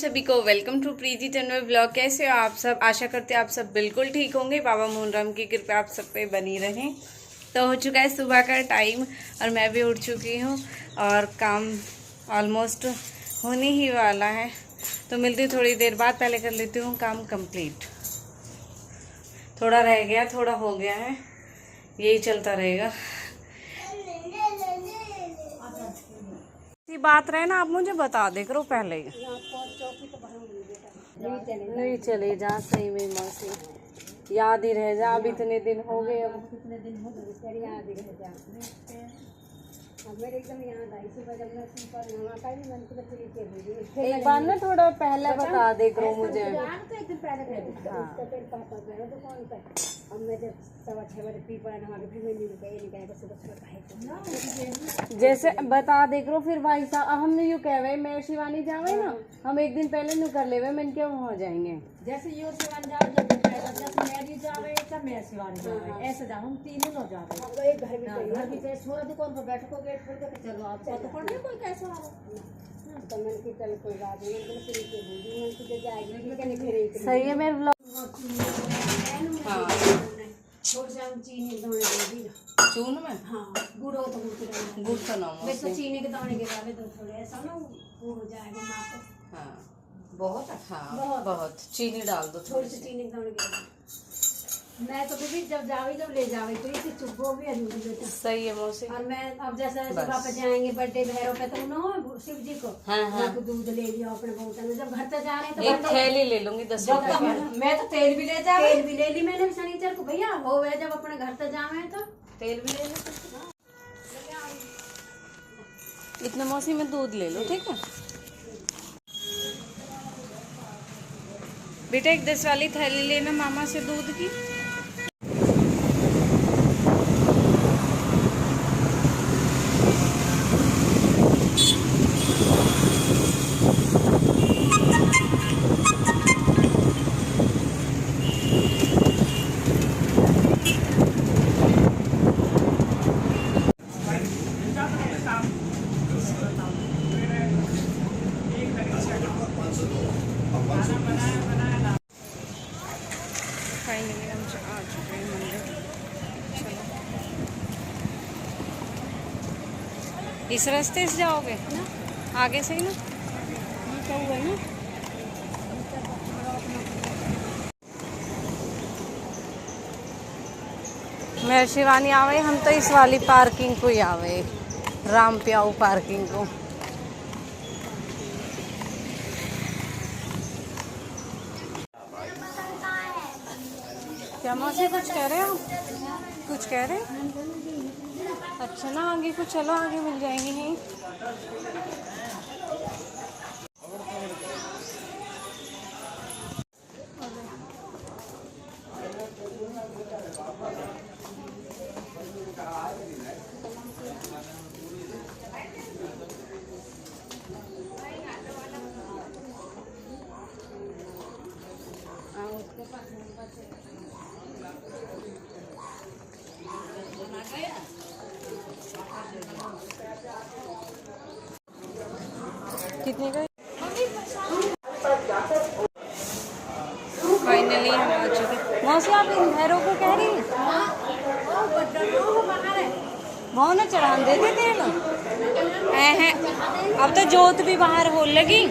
सभी को welcome to Preeti Tanvi blog. कैसे हो आप सब? आशा करते हैं आप सब बिल्कुल ठीक होंगे। बाबा मोहनराम की कृपा आप सब पे बनी रहे। तो हो चुका है सुबह का टाइम और मैं भी उठ चुकी हूँ और काम ऑलमोस्ट होने ही वाला है। तो मिलती थोड़ी देर बाद, पहले कर लेती हूँ काम कंप्लीट। थोड़ा रह गया, थोड़ा हो गया है, यही चलता रहेगा। बात रहे ना, आप मुझे बता दे करो पहले ही। नहीं चले जा, सही में मौसी याद ही रह जा। अब इतने दिन हो गए, अब कितने दिन हो गए, याद ही रह जा। मेरे एकदम याद आई सुबह जब मैं एक बार ना थोड़ा पहले बता दे करो मुझे। जैसे बता दे करो फिर भाई साहब, हम यूँ कह रहे मैं शिवानी जावे ना, हम एक दिन पहले नु कर लेवे, मैं क्या वहाँ जाएंगे। जैसे यो शिवानी जावे, जब मेरी जावे तब मैं शिवानी जावे, ऐसे जाओ हम तीनों लोग जावे। एक घर भी जाए, छोरा दुकान पर बैठो, गेट खोल के चलो आप तो पड़ गया कोई कैसा आ तो मैंने कि चल कोई बात नहीं, सही है मेरे ब्लॉग। चीनी के दाने दे दी चून में। हाँ गुड़ हो तो गुड़ तो ना हो, वैसे चीनी के दाने के डाले तो थोड़े ऐसा ना वो हो जाएगा नाप। हाँ बहुत, हाँ बहुत चीनी डाल दो, थोड़ी सी चीनी के दाने के। मैं तो भी जब जावे जब ले जावे तो इसी चुप्पो भी अधूरी बेटा। सही है मौसी। और मैं अब जैसे सुबह पे जाएंगे बर्थडे भैरव पे तो ना शिव जी को, हाँ दूध ले लिया अपने बोतल में। जब घर पे जा रहे हैं तो एक थैली ले लूंगी 10 रुपए। मैं तो तेल भी ले जा, तेल भी ले ली मैंने शनिचर को। भैया हो गए जब अपने घर पे जावे तो तेल भी ले लो। इतने मौसी में दूध ले लो, ठीक है बेटा। एक 10 वाली थैली लेना मामा से दूध की। फाइनली हम आ चुके हैं मंदिर। चलो इस रास्ते से जाओगे ना, आगे से ही ना तो हुआ ना। मैं शिवानी आवे, हम तो इस वाली पार्किंग को ही आवे, राम प्याऊ पार्किंग को। क्या मौसी कुछ कह रहे हो? कुछ कह रहे हैं? अच्छा ना आगे कुछ, चलो आगे मिल जाएंगे यहीं। कितने का? फाइनली हम आ चुके। मौसी आप इन भैरों को कह रही हैं वो ना चढ़ान देते तेल हैं। अब तो जोत भी बाहर हो लगी।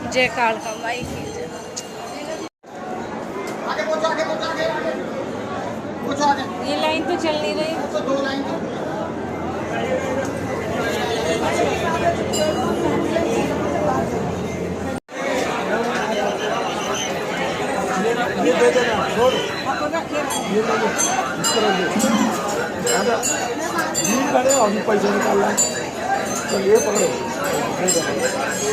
जय काल का माई की जय। ये लाइन तो चल नहीं रही, तो 2 लाइन ये दे देना, छोड़ ये ले लो, इस तरह करे और पैसे निकाल लाए तो ये पकड़ो।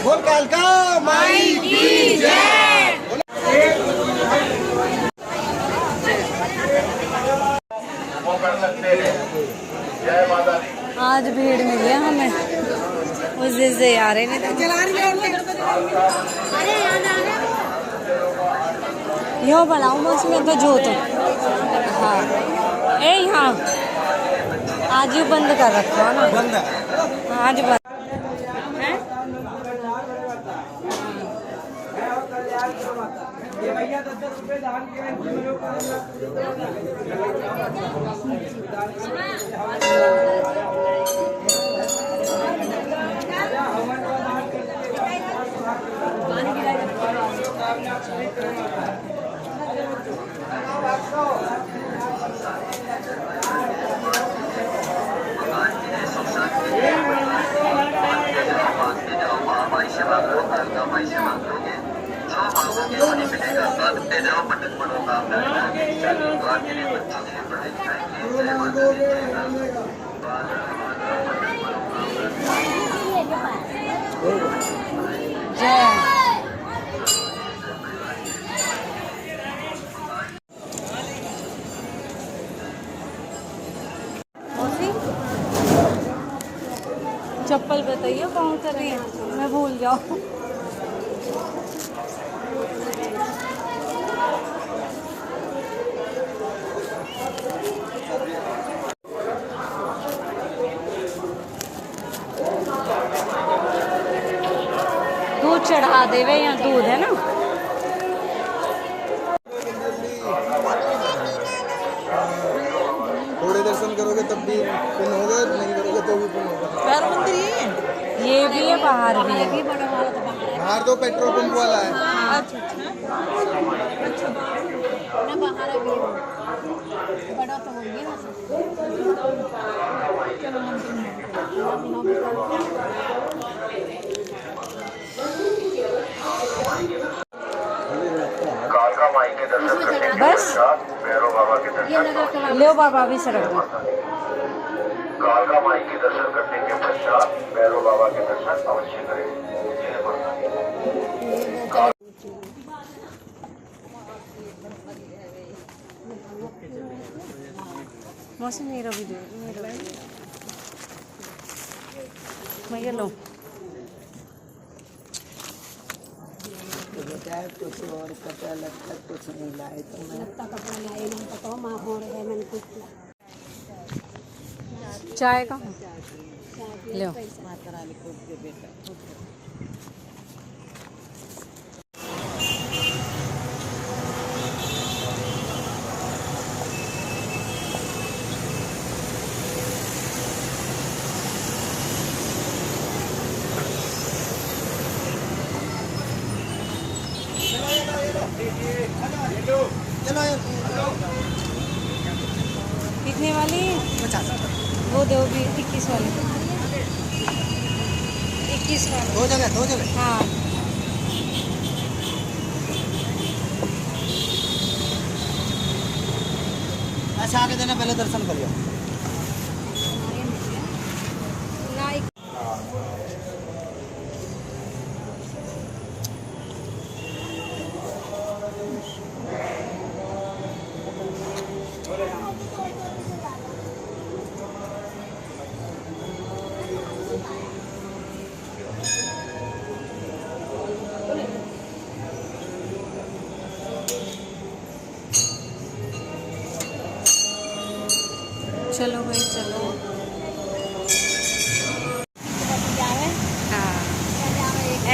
बोल कालका माई की जय। आज भीड़ मिली है हमें, उस दिन से आ रहे नहीं चला रही। यो बनाऊँ बस में तो जो तो हाँ ए हाँ आज ही बंद कर रखा है ना, बंद है आज बंद है। ये भैया 10 रुपए दान के चप्पल बताइए कौन सा रही है, मैं भूल जाऊँ। दूध चढ़ा देवे, यहाँ दूध है ना। थोड़े दर्शन करोगे तब भी पुण्य होगा, नहीं करोगे तो भी पुण्य होगा। पैर मंदिर ये भी है, बाहर भी है। बाहर तो पेट्रोल पंप वाला है। अच्छा अच्छा ना बाहर अभी बड़ा तो हो गया कालका माई के दर्शन करने के बस पश्चात भैरव बाबा के दर्शन ले बाबा भी सड़क दो। कालका माई के दर्शन करने के पश्चात भैरव बाबा के दर्शन अवश्य करें। जय माता दी। मौसम मेरा भी दे, मेरा मैं ये लो। कुछ और कपड़ा लगता कुछ नहीं लाए तो मैं लगता कपड़ा लाए नहीं बताओ माँ हो रहे मैंने कुछ चाय का लो। माता रानी को दे बेटा। कितने वाली? 50 वो दो भी 21 वाली। 21 वाली दो जगह हाँ। ऐसे आगे देना, पहले दर्शन करिए। चलो भाई चलो। हाँ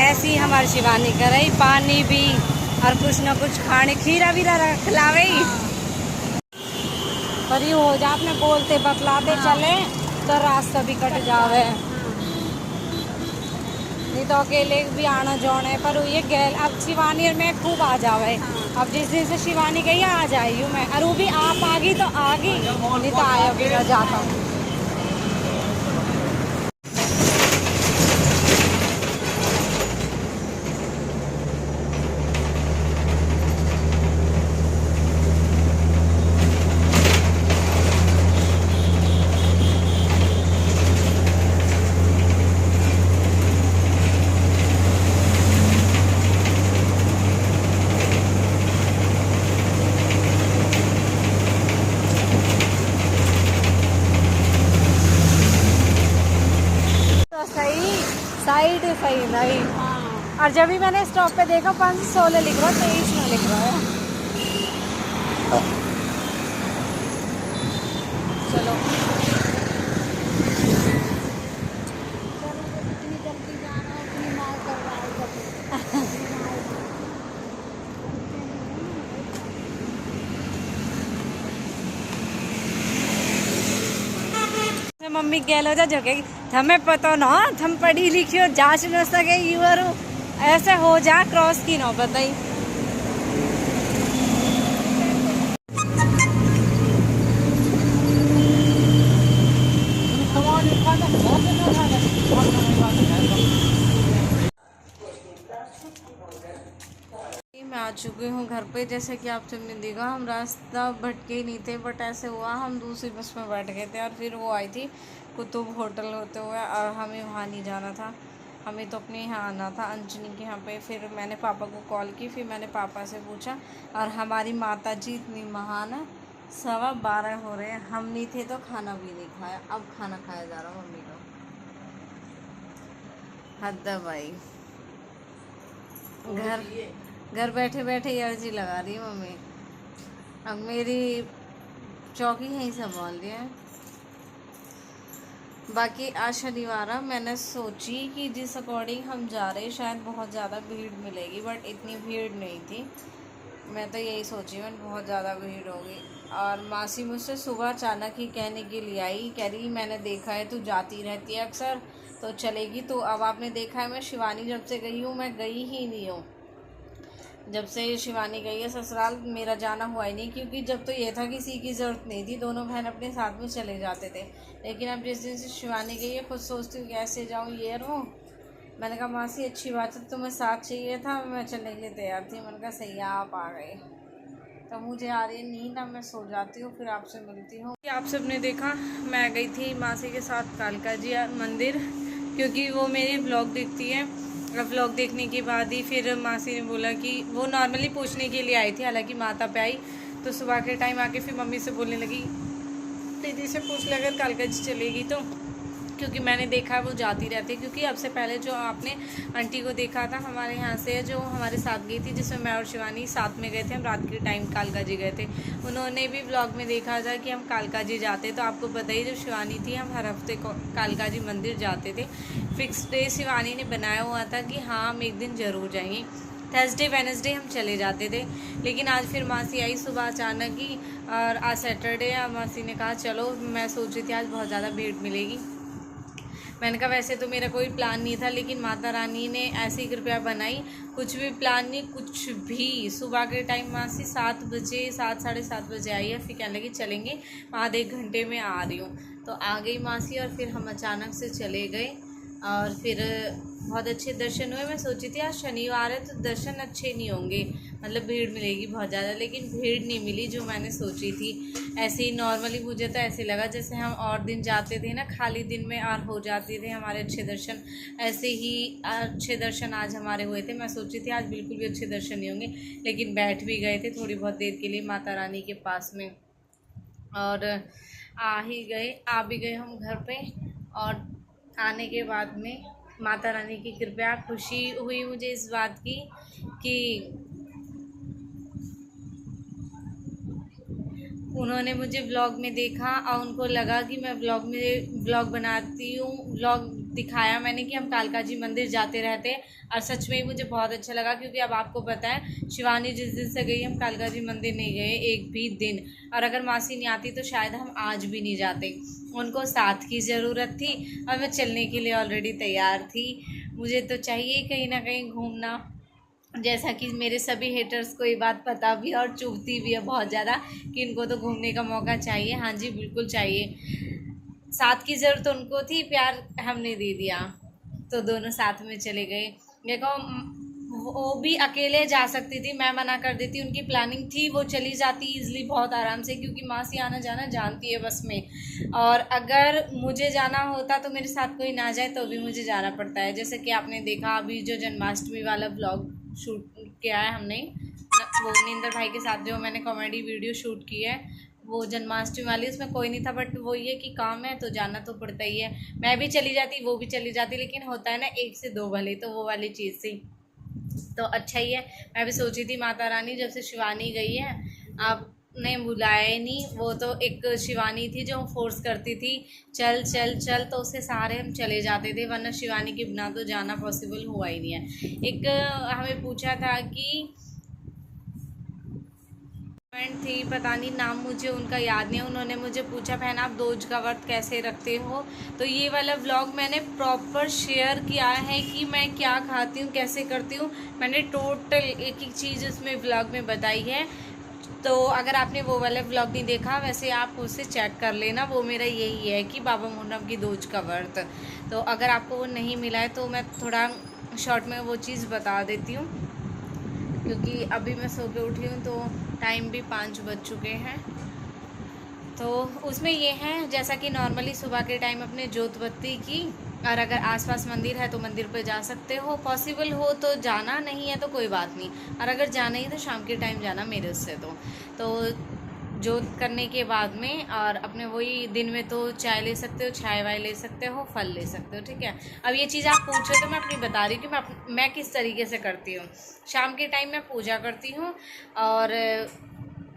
ऐसी हमारी शिवानी करे, पानी भी और कुछ न कुछ खाने, खीरा वीरा खिलावे ही। पर ये हो जा आपने बोलते बतलाते चले तो रास्ता भी कट जावे, नहीं तो अकेले भी आना जाने। पर ये गैल अब शिवानी में खूब आ जावे। अब जिस दिन से शिवानी गई आ जाई हूँ मैं, और वो भी आप आ गई तो आ गई, नहीं तो आया भी ना जाता हूँ। साइड सही नहीं। और जब भी मैंने स्टॉप पे देखा 516 लिख रहा, 23 में लिख रहा है। चलो मम्मी गेलो जा जगह हमें पता ना हम पढ़ी लिखी हो जांच न सके यूर ऐसे हो जा क्रॉस की ना बताई। मैं आ चुकी हूँ घर पे। जैसे कि आप सबने देखा हम रास्ता भटके ही नहीं थे, बट ऐसे हुआ हम दूसरी बस में बैठ गए थे और फिर वो आई थी कुतुब होटल होते हुए और हमें वहाँ नहीं जाना था, हमें तो अपने यहाँ आना था अंजनी के यहाँ पे। फिर मैंने पापा को कॉल की, फिर मैंने पापा से पूछा और हमारी माता जी इतनी महान है, 12:15 हो रहे हैं, हम नहीं थे तो खाना भी नहीं खाया, अब खाना खाया जा रहा मम्मी को। हद है भाई, घर बैठे बैठे एलर्जी लगा रही है मम्मी। अब मेरी चौकी यहीं संभाल लिया है। बाकी आज शनिवार है, मैंने सोची कि जिस अकॉर्डिंग हम जा रहे हैं शायद बहुत ज़्यादा भीड़ मिलेगी, बट इतनी भीड़ नहीं थी। मैं तो यही सोची मैं बहुत ज़्यादा भीड़ होगी। और मासी मुझसे सुबह अचानक ही कहने के लिए आई, कह रही मैंने देखा है तू जाती रहती है अक्सर, तो चलेगी। तो अब आपने देखा है मैं शिवानी जब से गई हूँ मैं गई ही नहीं हूँ। जब से शिवानी गई है ससुराल मेरा जाना हुआ ही नहीं, क्योंकि जब तो ये था किसी की ज़रूरत नहीं थी, दोनों बहन अपने साथ में चले जाते थे। लेकिन अब जिस दिन से शिवानी गई है खुद सोचती हूँ कैसे जाऊँ ये रहूँ। मैंने कहा मासी अच्छी बात है, तुम्हें साथ चाहिए था, मैं चलने के लिए तैयार थी। मैंने कहा सही है आप आ गए। तो मुझे आ रही है नींद, अब मैं सो जाती हूँ, फिर आपसे मिलती हूँ। आप सबने देखा मैं गई थी मासी के साथ कालका जी मंदिर, क्योंकि वो मेरे ब्लॉग देखती है। व्लॉग देखने के बाद ही फिर मासी ने बोला कि वो नॉर्मली पूछने के लिए आई थी, हालांकि माता पे आई तो सुबह के टाइम आके फिर मम्मी से बोलने लगी दीदी से पूछ ले अगर कालका जी चलेगी तो, क्योंकि मैंने देखा है वो जाती रहती है। क्योंकि अब से पहले जो आपने आंटी को देखा था हमारे यहाँ से जो हमारे साथ गई थी, जिसमें मैं और शिवानी साथ में गए थे, हम रात के टाइम कालका जी गए थे, उन्होंने भी व्लॉग में देखा था कि हम कालका जी जाते। तो आपको पता ही जब शिवानी थी हम हर हफ्ते कालका जी मंदिर जाते थे। फिक्स डे शिवानी ने बनाया हुआ था कि हाँ हम एक दिन ज़रूर जाएंगे, थर्सडे वेडनेसडे हम चले जाते थे। लेकिन आज फिर मासी आई सुबह अचानक ही, और आज सैटरडे है, मासी ने कहा चलो। मैं सोच रही थी आज बहुत ज़्यादा भीड़ मिलेगी। मैंने कहा वैसे तो मेरा कोई प्लान नहीं था, लेकिन माता रानी ने ऐसी कृपया बनाई, कुछ भी प्लान नहीं कुछ भी। सुबह के टाइम मासी 7 बजे 7-7:30 बजे आई है, फिर कहने लगी चलेंगे, आधे 1 घंटे में आ रही हूँ। तो आ गई मासी और फिर हम अचानक से चले गए और फिर बहुत अच्छे दर्शन हुए। मैं सोची थी आज शनिवार है तो दर्शन अच्छे नहीं होंगे, मतलब भीड़ मिलेगी बहुत ज़्यादा, लेकिन भीड़ नहीं मिली जो मैंने सोची थी। ऐसे ही नॉर्मली मुझे तो ऐसे लगा जैसे हम और दिन जाते थे ना खाली दिन में और हो जाते थे हमारे अच्छे दर्शन, ऐसे ही अच्छे दर्शन आज हमारे हुए थे। मैं सोची थी आज बिल्कुल भी अच्छे दर्शन नहीं होंगे, लेकिन बैठ भी गए थे थोड़ी बहुत देर के लिए माता रानी के पास में, और आ भी गए हम घर पे। और आने के बाद में माता रानी की कृपया खुशी हुई मुझे इस बात की कि उन्होंने मुझे व्लॉग में देखा और उनको लगा कि मैं व्लॉग बनाती हूँ, व्लॉग दिखाया मैंने कि हम कालका जी मंदिर जाते रहते हैं। और सच में ही मुझे बहुत अच्छा लगा, क्योंकि अब आपको पता है शिवानी जिस दिन से गई हम कालका जी मंदिर नहीं गए एक भी दिन, और अगर मासी नहीं आती तो शायद हम आज भी नहीं जाते। उनको साथ की ज़रूरत थी और मैं चलने के लिए ऑलरेडी तैयार थी। मुझे तो चाहिए कहीं ना कहीं घूमना, जैसा कि मेरे सभी हेटर्स को ये बात पता भी और चुभती भी है बहुत ज़्यादा कि इनको तो घूमने का मौका चाहिए। हाँ जी बिल्कुल चाहिए, साथ की ज़रूरत उनको थी, प्यार हमने दे दिया, तो दोनों साथ में चले गए। देखो वो भी अकेले जा सकती थी, मैं मना कर देती, उनकी प्लानिंग थी वो चली जाती ईज़िली बहुत आराम से, क्योंकि मासी आना जाना जानती है बस में। और अगर मुझे जाना होता तो मेरे साथ कोई ना जाए तो भी मुझे जाना पड़ता है। जैसे कि आपने देखा अभी जो जन्माष्टमी वाला ब्लॉग शूट किया है हमने वो निंदर भाई के साथ, जो मैंने कॉमेडी वीडियो शूट की है वो जन्माष्टमी वाली, उसमें कोई नहीं था, बट वो ये कि काम है तो जाना तो पड़ता ही है। मैं भी चली जाती वो भी चली जाती, लेकिन होता है ना 1 से 2 भले, तो वो वाली चीज़ थी, तो अच्छा ही है। मैं भी सोची थी माता रानी जब से शिवानी गई है आपने बुलाया ही नहीं, वो तो एक शिवानी थी जो फोर्स करती थी चल चल चल, तो उसके सहारे हम चले जाते थे, वरना शिवानी के बिना तो जाना पॉसिबल हुआ ही नहीं है। एक हमें पूछा था कि थी, पता नहीं नाम मुझे उनका याद नहीं है। उन्होंने मुझे पूछा बहन आप दोज का व्रत कैसे रखते हो, तो ये वाला व्लॉग मैंने प्रॉपर शेयर किया है कि मैं क्या खाती हूँ, कैसे करती हूँ। मैंने टोटल एक एक चीज़ उसमें व्लॉग में बताई है। तो अगर आपने वो वाला व्लॉग नहीं देखा, वैसे आप उससे चेक कर लेना। वो मेरा यही है कि बाबा मुहर्रम की दोज का व्रत। तो अगर आपको वो नहीं मिला है तो मैं थोड़ा शॉर्ट में वो चीज़ बता देती हूँ, क्योंकि अभी मैं सो के उठी हूँ तो टाइम भी 5 बज चुके हैं। तो उसमें ये है, जैसा कि नॉर्मली सुबह के टाइम अपने जोत बत्ती की, और अगर आसपास मंदिर है तो मंदिर पे जा सकते हो, पॉसिबल हो तो जाना, नहीं है तो कोई बात नहीं। और अगर जाना ही तो शाम के टाइम जाना मेरे उससे। तो जोत करने के बाद में और अपने वही दिन में तो चाय ले सकते हो, चाय वाय ले सकते हो, फल ले सकते हो, ठीक है। अब ये चीज़ आप पूछ रहे हो तो मैं अपनी बता रही हूँ कि मैं किस तरीके से करती हूँ। शाम के टाइम मैं पूजा करती हूँ, और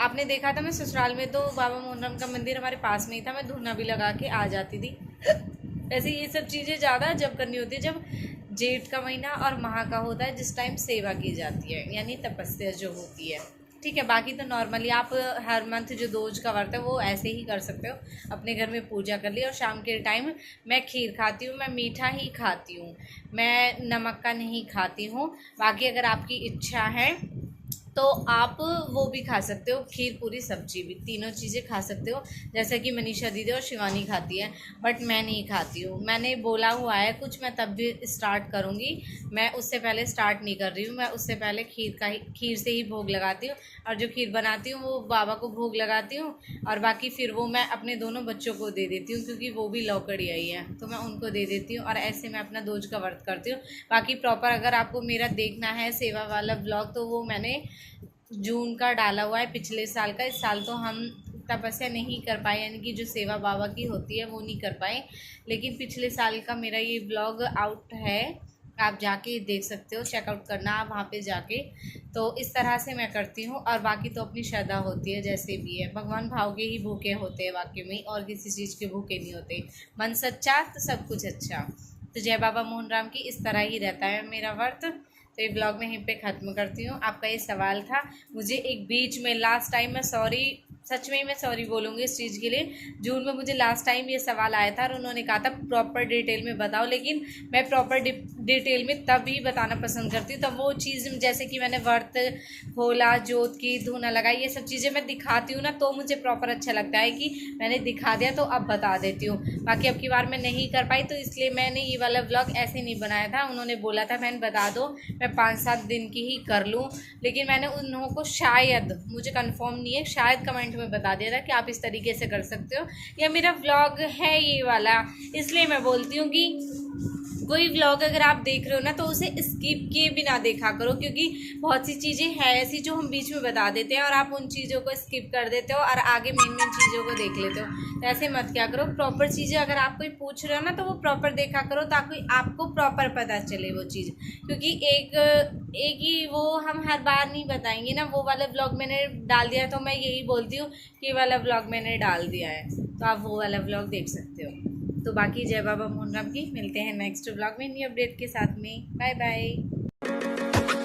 आपने देखा था मैं ससुराल में तो बाबा मुहर्रम का मंदिर हमारे पास में ही था, मैं धूना भी लगा के आ जाती थी। ऐसे ये सब चीज़ें ज़्यादा जब करनी होती है जब जेठ का महीना और माह का होता है, जिस टाइम सेवा की जाती है, यानी तपस्या जो होती है, ठीक है। बाकी तो नॉर्मली आप हर मंथ जो दोज का व्रत है वो ऐसे ही कर सकते हो, अपने घर में पूजा कर ली। और शाम के टाइम मैं खीर खाती हूँ, मैं मीठा ही खाती हूँ, मैं नमक का नहीं खाती हूँ। बाकी अगर आपकी इच्छा है तो आप वो भी खा सकते हो, खीर पूरी सब्जी भी, तीनों चीज़ें खा सकते हो, जैसे कि मनीषा दीदी और शिवानी खाती है, बट मैं नहीं खाती हूँ। मैंने बोला हुआ है कुछ, मैं तब भी स्टार्ट करूँगी, मैं उससे पहले स्टार्ट नहीं कर रही हूँ। मैं उससे पहले खीर से ही भोग लगाती हूँ, और जो खीर बनाती हूँ वो बाबा को भोग लगाती हूँ, और बाकी फिर वो मैं अपने दोनों बच्चों को दे देती हूँ, क्योंकि वो भी लौकड़ी आई है तो मैं उनको दे देती हूँ। और ऐसे मैं अपना दोज का व्रत करती हूँ। बाकी प्रॉपर अगर आपको मेरा देखना है सेवा वाला ब्लॉग, तो वो मैंने जून का डाला हुआ है, पिछले साल का। इस साल तो हम तपस्या नहीं कर पाए, यानी कि जो सेवा बाबा की होती है वो नहीं कर पाए, लेकिन पिछले साल का मेरा ये ब्लॉग आउट है, आप जाके देख सकते हो, चेकआउट करना आप वहाँ पे जाके। तो इस तरह से मैं करती हूँ। और बाकी तो अपनी श्रद्धा होती है, जैसे भी है, भगवान भाव के ही भूखे होते हैं वाकई में, और किसी चीज़ के भूखे नहीं होते। मन सच्चा तो सब कुछ अच्छा। तो जय बाबा मोहन की इस तरह ही रहता है मेरा व्रत। तो ये ब्लॉग में यहीं पे ख़त्म करती हूँ। आपका ये सवाल था, मुझे एक बीच में लास्ट टाइम, मैं सॉरी, सच में मैं सॉरी बोलूँगी इस चीज़ के लिए। जून में मुझे लास्ट टाइम ये सवाल आया था और उन्होंने कहा था प्रॉपर डिटेल में बताओ, लेकिन मैं प्रॉपर डिटेल में तभी बताना पसंद करती हूँ तब वो चीज़, जैसे कि मैंने व्रत खोला, जोत की, धूना लगाई, ये सब चीज़ें मैं दिखाती हूँ ना, तो मुझे प्रॉपर अच्छा लगता है कि मैंने दिखा दिया तो अब बता देती हूँ। बाकी अब की बार मैं नहीं कर पाई, तो इसलिए मैंने ये वाला व्लॉग ऐसे नहीं बनाया था। उन्होंने बोला था बहन बता दो, मैं 5-7 दिन की ही कर लूँ, लेकिन मैंने उन लोगों को शायद, मुझे कंफर्म नहीं है, शायद कमेंट में बता दिया था कि आप इस तरीके से कर सकते हो, या मेरा व्लॉग है ये वाला। इसलिए मैं बोलती हूँ कि कोई व्लॉग अगर आप देख रहे हो ना तो उसे स्किप किए भी ना देखा करो, क्योंकि बहुत सी चीज़ें हैं ऐसी जो हम बीच में बता देते हैं और आप उन चीज़ों को स्किप कर देते हो और आगे मेन चीज़ों को देख लेते हो। तो ऐसे मत क्या करो, प्रॉपर चीज़ें अगर आप कोई पूछ रहे हो ना तो वो प्रॉपर देखा करो, ताकि आपको प्रॉपर पता चले वो चीज़, क्योंकि एक ही वो हम हर बार नहीं बताएंगे ना। वो वाला व्लॉग मैंने डाल दिया तो मैं यही बोलती हूँ कि वाला व्लॉग मैंने डाल दिया है, तो आप वो वाला व्लॉग देख सकते हो। तो बाकी जय बाबा मोहन की, मिलते हैं नेक्स्ट व्लॉग में न्यू अपडेट के साथ में। Bye bye.